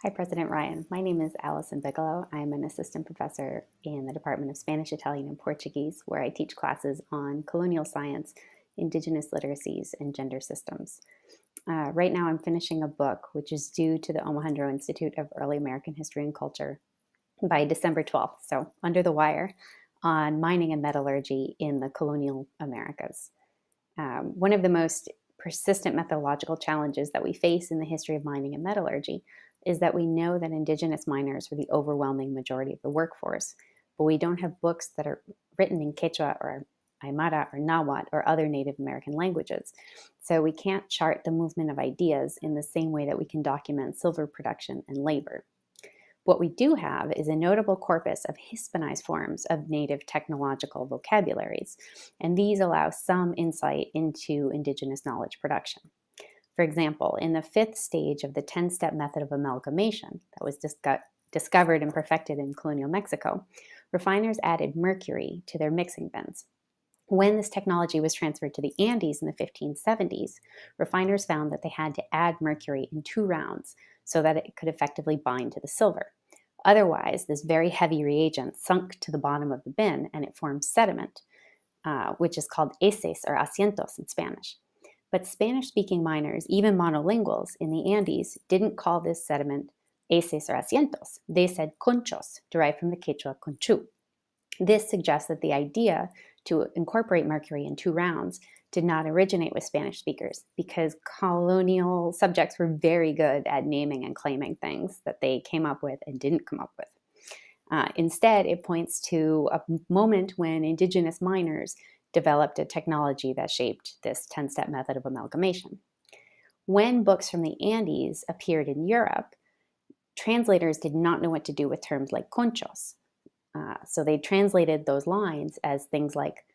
Hi, President Ryan. My name is Allison Bigelow. I'm an assistant professor in the Department of Spanish, Italian, and Portuguese, where I teach classes on colonial science, indigenous literacies, and gender systems. Right now, I'm finishing a book which is due to the Omohundro Institute of Early American History and Culture by December 12th, so under the wire, on mining and metallurgy in the colonial Americas. One of the most persistent methodological challenges that we face in the history of mining and metallurgy is that we know that indigenous miners were the overwhelming majority of the workforce, but we don't have books that are written in Quechua or Aymara or Nahuatl or other Native American languages. So we can't chart the movement of ideas in the same way that we can document silver production and labor. What we do have is a notable corpus of Hispanized forms of native technological vocabularies, and these allow some insight into indigenous knowledge production. For example, in the fifth stage of the 10-step method of amalgamation that was discovered and perfected in colonial Mexico, refiners added mercury to their mixing bins. When this technology was transferred to the Andes in the 1570s, refiners found that they had to add mercury in 2 rounds so that it could effectively bind to the silver. Otherwise, this very heavy reagent sunk to the bottom of the bin and it formed sediment, which is called heces or asientos in Spanish. But Spanish-speaking miners, even monolinguals in the Andes, didn't call this sediment heces or asientos. They said conchos, derived from the Quechua conchu. This suggests that the idea to incorporate mercury in 2 rounds did not originate with Spanish speakers because colonial subjects were very good at naming and claiming things that they came up with and didn't come up with. Instead, it points to a moment when indigenous miners developed a technology that shaped this 10-step method of amalgamation. When books from the Andes appeared in Europe, translators did not know what to do with terms like conchos. So they translated those lines as things like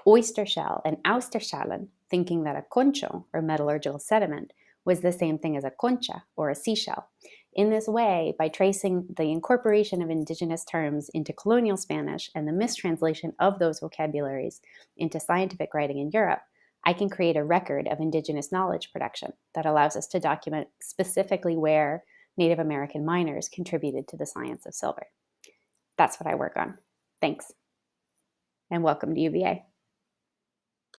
oyster shell and austerschalen, thinking that a concho, or metallurgical sediment, was the same thing as a concha, or a seashell. In this way, by tracing the incorporation of indigenous terms into colonial Spanish and the mistranslation of those vocabularies into scientific writing in Europe, I can create a record of indigenous knowledge production that allows us to document specifically where Native American miners contributed to the science of silver. That's what I work on. Thanks, and welcome to UVA.